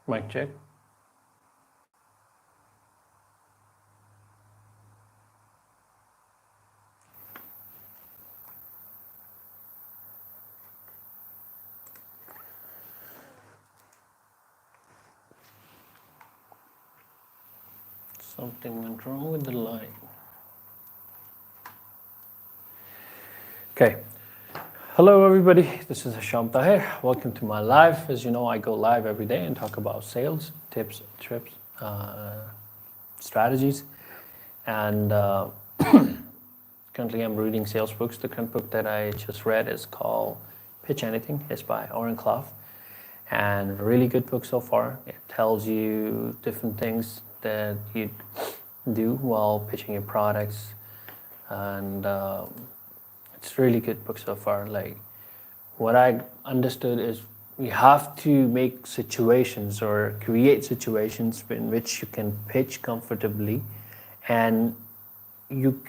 Mic check. Something went wrong with the line. Okay. Hello, everybody. This is Hisham Tahir. Welcome to my live. As you know, I go live every day and talk about sales, tips, trips, strategies. And currently, I'm reading sales books. The current book that I just read is called Pitch Anything. It's by Oren Klaff. And really good book so far. It tells you different things that you do while pitching your products, and it's really good book so far. Like, what I understood is you have to make situations or create situations in which you can pitch comfortably, and you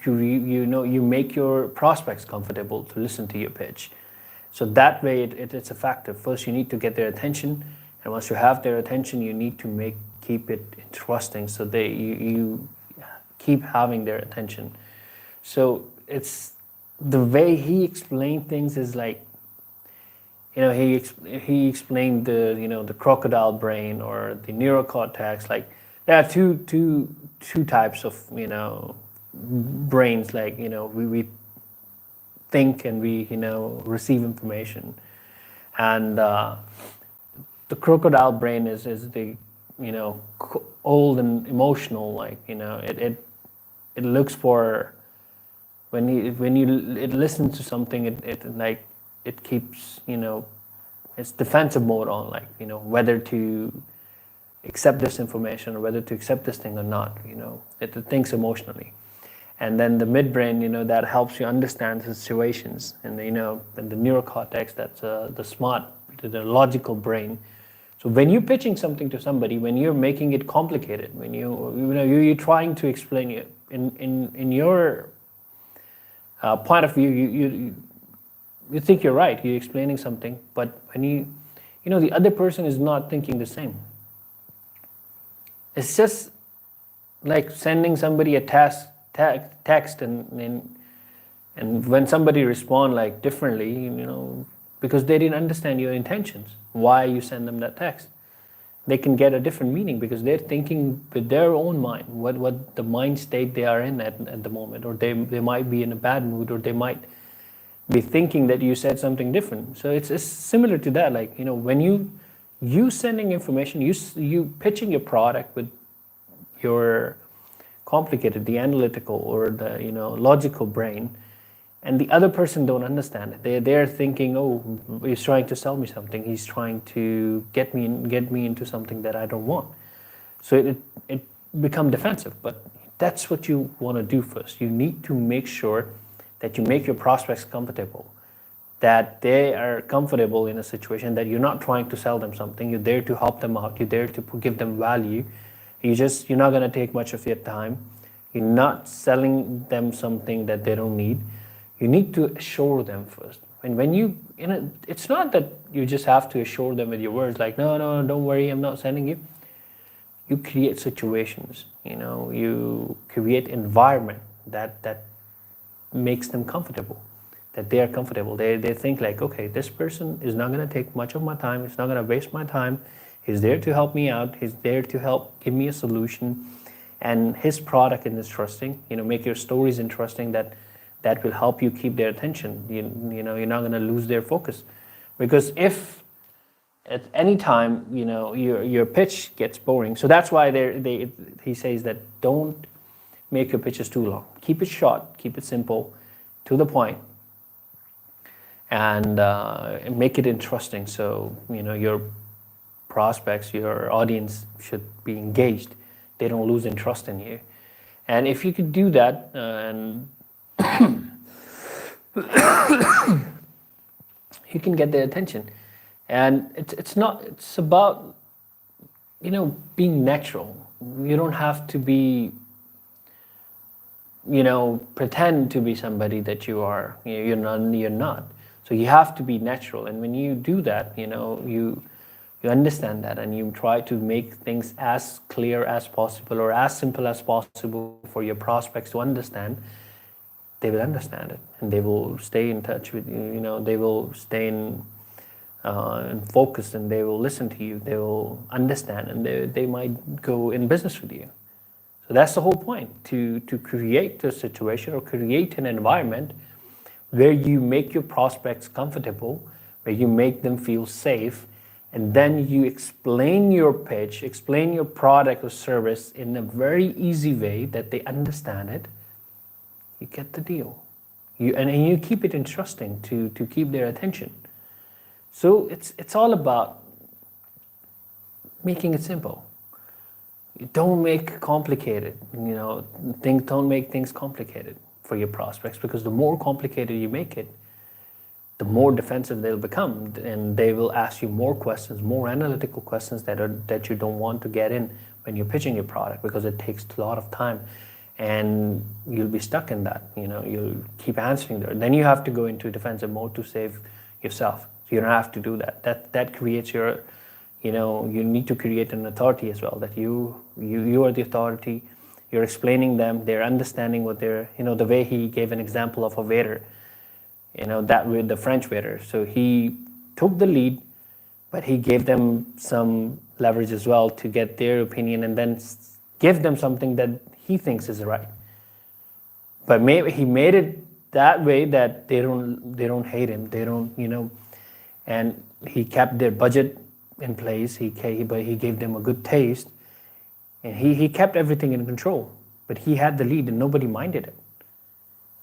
make your prospects comfortable to listen to your pitch. So that way it's effective. First, you need to get their attention, and once you have their attention, you need to keep it interesting so you keep having their attention. So it's the way he explained things is like, he explained the crocodile brain or the neurocortex. Like, there are two types of brains. Like, we think and we receive information, and the crocodile brain is the old and emotional. Like, it looks for when it listens to something, it keeps its defensive mode on, like whether to accept this information or whether to accept this thing or not. It thinks emotionally. And then the midbrain, that helps you understand the situations, and and the neurocortex, that's the logical brain. So when you're pitching something to somebody, when you're making it complicated, when you're trying to explain it in your point of view, you think you're right, you're explaining something, but when the other person is not thinking the same. It's just like sending somebody a text and when somebody respond like differently, because they didn't understand your intentions, why you send them that text, they can get a different meaning because they're thinking with their own mind, what the mind state they are in at the moment, or they might be in a bad mood, or they might be thinking that you said something different. So it's similar to that. Like, when you sending information, you pitching your product with your complicated, the analytical or the logical brain, and the other person don't understand it. They're thinking, oh, he's trying to sell me something. He's trying to get me into something that I don't want. So it become defensive. But that's what you want to do first. You need to make sure that you make your prospects comfortable, that they are comfortable in a situation, that you're not trying to sell them something. You're there to help them out. You're there to give them value. You're not going to take much of your time. You're not selling them something that they don't need. You need to assure them first. And when it's not that you just have to assure them with your words, like, no, don't worry, I'm not sending you. You create situations, you create environment that makes them comfortable, that they are comfortable. They think like, okay, this person is not going to take much of my time. It's not going to waste my time. He's there to help me out. He's there to help give me a solution. And his product is interesting. Make your stories interesting that will help you keep their attention. You're not going to lose their focus. Because if at any time, your pitch gets boring. So that's why he says that don't make your pitches too long. Keep it short, keep it simple, to the point, and make it interesting. So, your prospects, your audience should be engaged. They don't lose interest in you. And if you could do that, and you can get their attention. And it's about being natural. You don't have to be pretend to be somebody that you are. You're not. So you have to be natural. And when you do that, you understand that, and you try to make things as clear as possible or as simple as possible for your prospects to understand. They will understand it, and they will stay in touch with you. They will stay in focus, and they will listen to you. They will understand, and they might go in business with you. So that's the whole point, to create a situation or create an environment where you make your prospects comfortable, where you make them feel safe, and then you explain your pitch, explain your product or service in a very easy way that they understand it. You get the deal. And you keep it interesting to keep their attention. So it's all about making it simple. Don't make complicated, don't make things complicated for your prospects, because the more complicated you make it, the more defensive they'll become, and they will ask you more questions, more analytical questions that you don't want to get in when you're pitching your product, because it takes a lot of time, and you'll be stuck in that. You'll keep answering there. Then you have to go into defensive mode to save yourself. So you don't have to do that. That creates your, you need to create an authority as well, that you are the authority. You're explaining them, they're understanding what they're, the way he gave an example of a waiter, that with the French waiter. So he took the lead, but he gave them some leverage as well to get their opinion, and then give them something that he thinks is right. But maybe he made it that way that they don't hate him. They don't, and he kept their budget in place. But he gave them a good taste, and he kept everything in control. But he had the lead, and nobody minded it.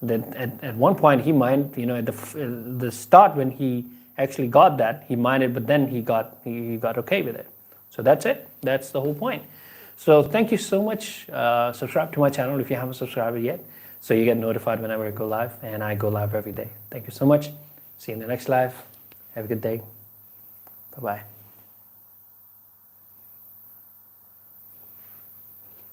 Then at one point he minded, at the start when he actually got that, he minded, but then he got okay with it. So that's it. That's the whole point. So thank you so much. Subscribe to my channel if you haven't subscribed yet, so you get notified whenever I go live, and I go live every day. Thank you so much. See you in the next live. Have a good day. Bye-bye.